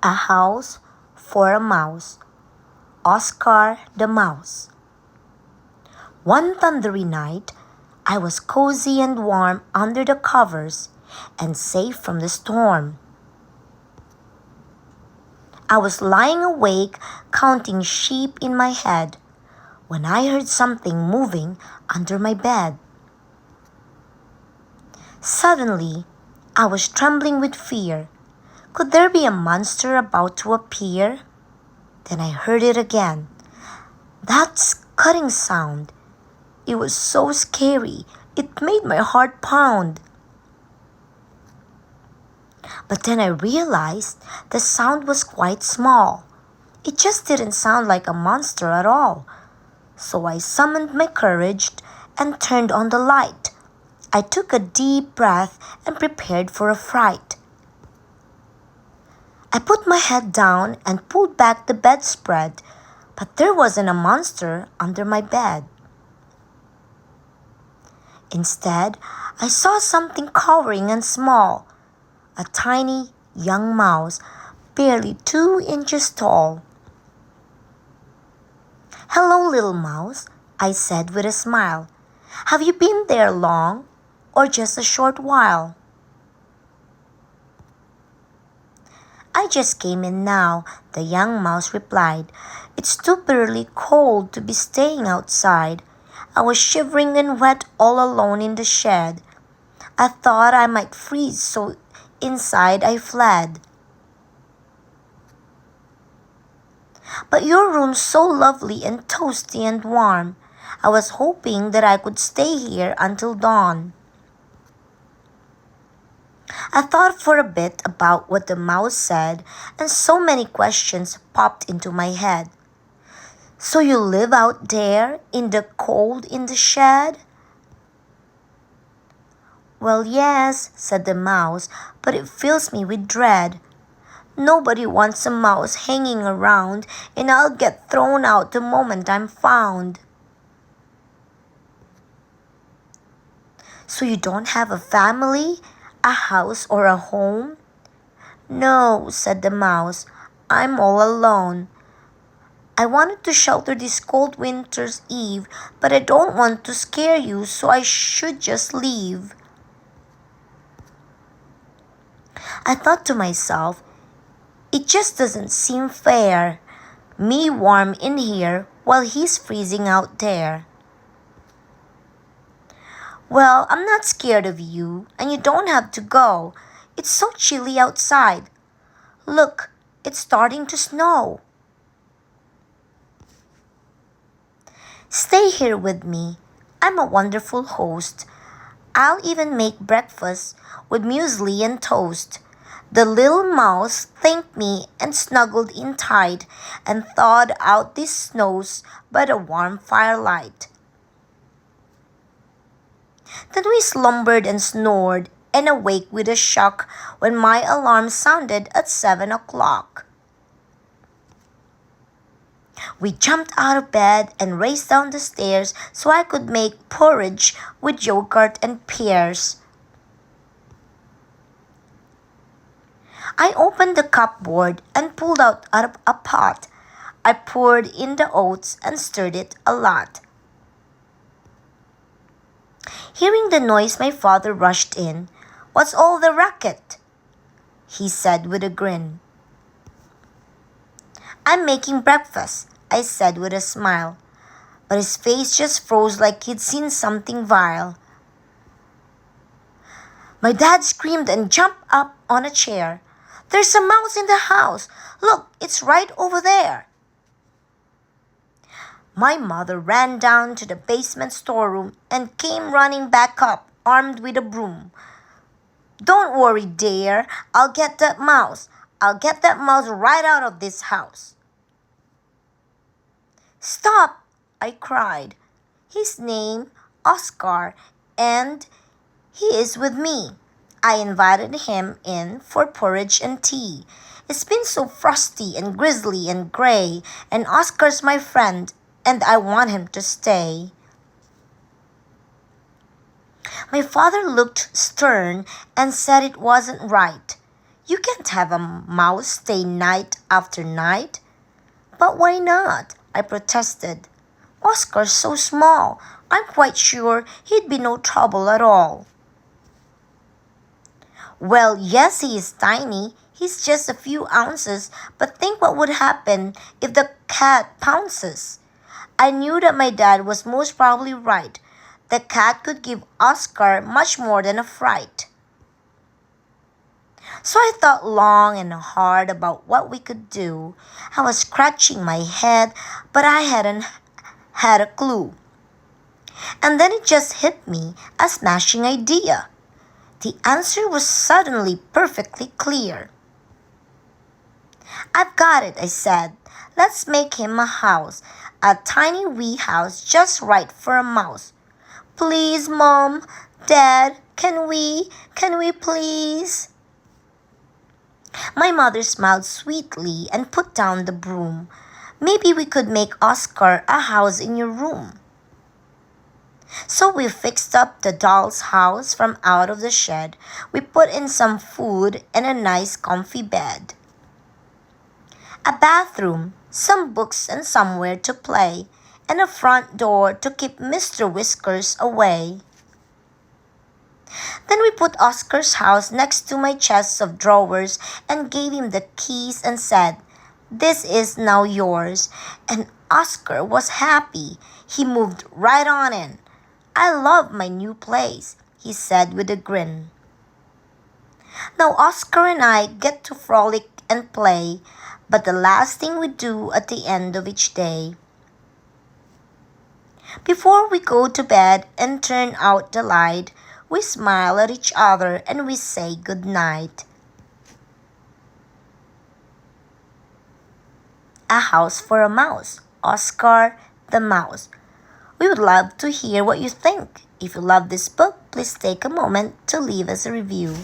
A house for a mouse. Oscar the mouse. One thundery night, I was cozy and warm under the covers and safe from the storm. I was lying awake counting sheep in my head when I heard something moving under my bed. Suddenly, I was trembling with fear. Could there be a monster about to appear? Then I heard it again. That cutting sound. It was so scary. It made my heart pound. But then I realized the sound was quite small. It just didn't sound like a monster at all. So I summoned my courage and turned on the light. I took a deep breath and prepared for a fright. I put my head down and pulled back the bedspread, but there wasn't a monster under my bed. Instead, I saw something cowering and small, a tiny young mouse, barely 2 inches tall. "Hello, little mouse," I said with a smile. "Have you been there long, or just a short while?" "I just came in now," the young mouse replied. "It's too bitterly cold to be staying outside. I was shivering and wet all alone in the shed. I thought I might freeze, so inside I fled." "But your room's so lovely and toasty and warm. I was hoping that I could stay here until dawn." I thought for a bit about what the mouse said, and so many questions popped into my head. "So you live out there in the cold in the shed?" "Well, yes," said the mouse, "but it fills me with dread. Nobody wants a mouse hanging around, and I'll get thrown out the moment I'm found." "So you don't have a family, a house, or a home?" "No," said the mouse, "I'm all alone. I wanted to shelter this cold winter's eve, but I don't want to scare you, so I should just leave." I thought to myself, it just doesn't seem fair. Me warm in here while he's freezing out there. "Well, I'm not scared of you, and you don't have to go. It's so chilly outside. Look, it's starting to snow." "Stay here with me. I'm a wonderful host. I'll even make breakfast with muesli and toast." The little mouse thanked me and snuggled in tight and thawed out these snows by the warm firelight. Then we slumbered and snored and awake with a shock when my alarm sounded at 7 o'clock. We jumped out of bed and raced down the stairs so I could make porridge with yogurt and pears. I opened the cupboard and pulled out a pot. I poured in the oats and stirred it a lot. Hearing the noise, my father rushed in. "What's all the racket?" he said with a grin. "I'm making breakfast," I said with a smile. But his face just froze like he'd seen something vile. My dad screamed and jumped up on a chair. "There's a mouse in the house! Look, it's right over there!" My mother ran down to the basement storeroom and came running back up, armed with a broom. "Don't worry, dear. I'll get that mouse. I'll get that mouse right out of this house." "Stop!" I cried. "His name, Oscar, and he is with me." I invited him in for porridge and tea. It's been so frosty and grizzly and gray, and Oscar's my friend, and I want him to stay. My father looked stern and said it wasn't right. "You can't can't have a mouse stay night after night. But why not? I protested. Oscar's so small. I'm quite sure he'd be no trouble at all. Well, yes, he is tiny. He's just a few ounces, but think what would happen if the cat pounces. I knew that my dad was most probably right. The cat could give Oscar much more than a fright. So I thought long and hard about what we could do. I was scratching my head, but I hadn't had a clue. And then it just hit me, a smashing idea. The answer was suddenly perfectly clear. I've got it, I said. Let's make him a house, a tiny wee house just right for a mouse. Please, Mom, Dad, can we please? My mother smiled sweetly and put down the broom. Maybe we could make Oscar a house in your room. So we fixed up the doll's house from out of the shed. We put in some food and a nice comfy bed. A bathroom, some books and somewhere to play, and a front door to keep Mr. Whiskers away. Then we put Oscar's house next to my chest of drawers and gave him the keys and said, "This is now yours." And Oscar was happy. He moved right on in. "I love my new place," he said with a grin. Now Oscar and I get to frolic and play, but the last thing we do at the end of each day, before we go to bed and turn out the light, we smile at each other and we say good night. A House for a Mouse, Oscar the Mouse. We would love to hear what you think. If you love this book, please take a moment to leave us a review.